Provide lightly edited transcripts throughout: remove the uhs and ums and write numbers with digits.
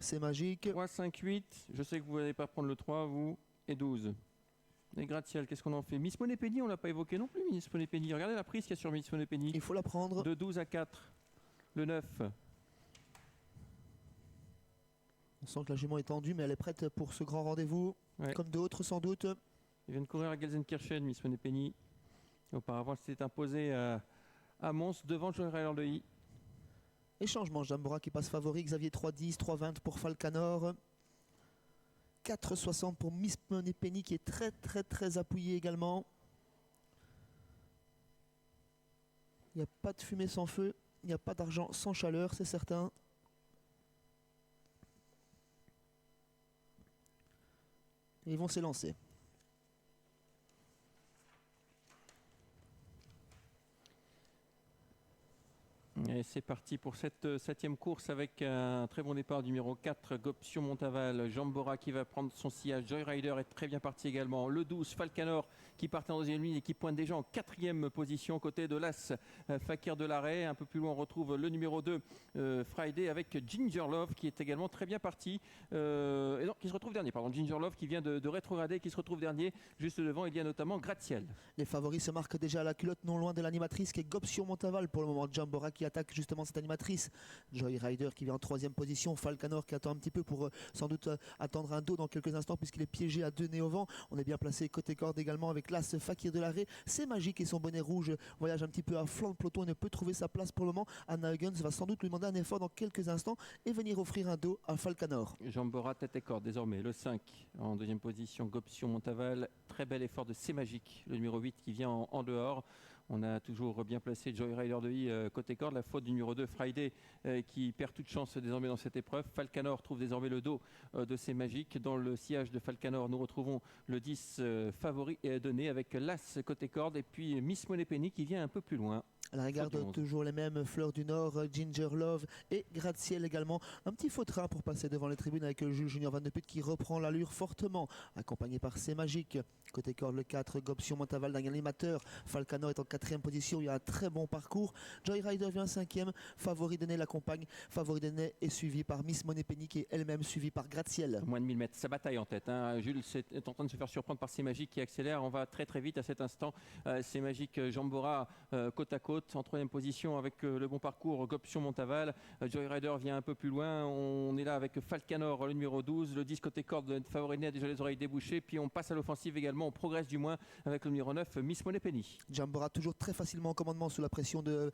C'est magique. 3, 5, 8. Je sais que vous n'allez pas prendre le 3, vous. Et 12. Et gratte-ciel, qu'est-ce qu'on en fait? Miss Moneypenny, on l'a pas évoqué non plus, Miss Moneypenny. Regardez la prise qu'il y a sur Miss Moneypenny. Il faut la prendre. De 12 à 4. Le 9. On sent que la jument est tendue, mais elle est prête pour ce grand rendez-vous. Ouais. Comme d'autres, sans doute. Il vient de courir à Gelsenkirchen, Miss Moneypenny. Auparavant, elle s'était imposée à Mons devant Joy Rider de I. Et changement, Jambora qui passe favori, Xavier 3-10, 3-20 pour Falcanor. 4,60 pour Miss Moneypenny qui est très appuyée également. Il n'y a pas de fumée sans feu, il n'y a pas d'argent sans chaleur, c'est certain. Et ils vont s'élancer. Et c'est parti pour cette 7e course avec un très bon départ du numéro 4, Goption Montaval. Jambora qui va prendre son sillage. Joy Rider est très bien parti également. Le 12, Falcanor qui partait en deuxième ligne et qui pointe déjà en 4e position côté de l'As Fakir de l'Arrêt. Un peu plus loin, on retrouve le numéro 2, Friday, avec Ginger Love qui est également très bien parti. Et non, qui se retrouve dernier. Pardon, Ginger Love qui vient de rétrograder, qui se retrouve dernier. Juste devant, il y a notamment Gratte-Ciel. Les favoris se marquent déjà à la culotte, non loin de l'animatrice qui est Goption Montaval pour le moment. Jambora qui attaque justement cette animatrice. Joy Rider qui vient en 3e position. Falcanor qui attend un petit peu pour sans doute attendre un dos dans quelques instants puisqu'il est piégé à 2 nez au vent. On est bien placé côté corde également avec l'As Fakir de l'Arrêt. C'est magique et son bonnet rouge voyage un petit peu à flanc de peloton et ne peut trouver sa place pour le moment. Anna Huggins va sans doute lui demander un effort dans quelques instants et venir offrir un dos à Falcanor. Jambora tête et corde désormais. Le 5 en 2e position, Goption Montaval. Très bel effort de C'est Magique, le numéro 8 qui vient en dehors. On a toujours bien placé Joy Rider de I côté corde. La faute du numéro 2, Friday, qui perd toute chance désormais dans cette épreuve. Falcanor trouve désormais le dos de C'est Magique. Dans le sillage de Falcanor, nous retrouvons le 10 favori donné avec l'As côté corde. Et puis Miss Moneypenny qui vient un peu plus loin. Elle regarde toujours les mêmes, Fleur du Nord, Ginger Love et Gratte-Ciel également. Un petit faux train pour passer devant les tribunes avec le juge Junior Van de Put qui reprend l'allure fortement, accompagné par C'est Magique. Côté corde, le 4, Goption Montaval, d'un animateur. Falcanor est en 4e position, il y a un très bon parcours. Joy Rider vient 5e, Favori Donné l'accompagne. Favori Donné est suivi par Miss Moneypenny qui est elle-même suivie par Gratte-Ciel. Moins de 1000 mètres, sa bataille en tête. Hein. Jules est en train de se faire surprendre par C'est Magique qui accélère. On va très vite à cet instant. C'est Magique, Jambora côte à côte en 3e position avec le bon parcours Goption Montaval. Joy Rider vient un peu plus loin. On est là avec Falcanor, le numéro 12. Le 10 côté corde, Favori Donné a déjà les oreilles débouchées. Puis on passe à l'offensive également. On progresse du moins avec le numéro 9, Miss Moneypenny. Jambora toujours très facilement en commandement sous la pression de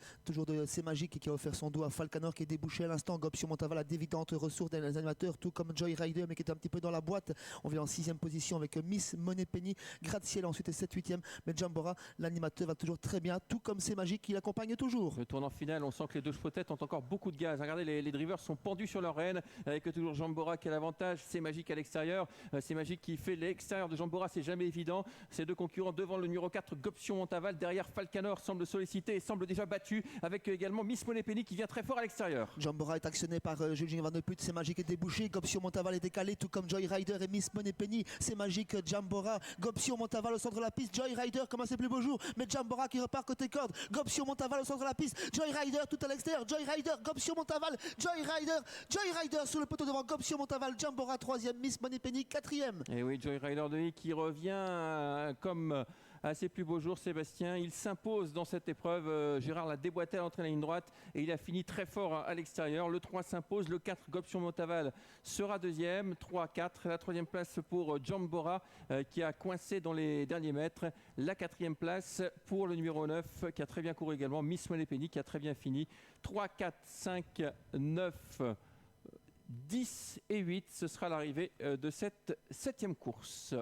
C'est Magique qui a offert son dos à Falcanor qui est débouché à l'instant. Goption Montaval a d'évidentes ressources des animateurs, tout comme Joy Rider mais qui est un petit peu dans la boîte. On vient en 6e position avec Miss Moneypenny, Gratte-Ciel ensuite est 7-8e. Mais Jambora, l'animateur, va toujours très bien, tout comme C'est Magique qui l'accompagne toujours. Le tournant final, on sent que les deux chevaux tête ont encore beaucoup de gaz. Regardez, les drivers sont pendus sur leur rêne avec toujours Jambora qui a l'avantage. C'est Magique à l'extérieur. C'est Magique qui fait l'extérieur de Jambora, c'est jamais évident. Ces deux concurrents devant le numéro 4, Goption Montaval. Derrière, Falcanor semble sollicité et semble déjà battu avec également Miss Moneypenny qui vient très fort à l'extérieur. Jambora est actionné par Julien Van de Put. C'est Magique est débouché. Goption Montaval est décalé, tout comme Joy Rider et Miss Moneypenny. C'est Magique, Jambora, Goption Montaval au centre de la piste. Joy Rider commence ses plus beaux jours, mais Jambora qui repart côté corde. Goption Montaval au centre de la piste. Joy Rider tout à l'extérieur. Joy Rider, Goption Montaval. Joy Rider sur le poteau devant. Goption Montaval. Jambora 3e. Miss Moneypenny 4e. Et oui, Joy Rider de I qui revient comme à ses plus beaux jours, Sébastien. Il s'impose dans cette épreuve. Gérard l'a déboîté à l'entrée de la ligne droite et il a fini très fort à l'extérieur. Le 3 s'impose. Le 4, Goption Montaval, sera 2e. 3-4. La 3e place pour Jambora qui a coincé dans les derniers mètres. La 4e place pour le numéro 9 qui a très bien couru également. Miss Moneypenny qui a très bien fini. 3, 4, 5, 9, 10 et 8. Ce sera l'arrivée de cette 7e course.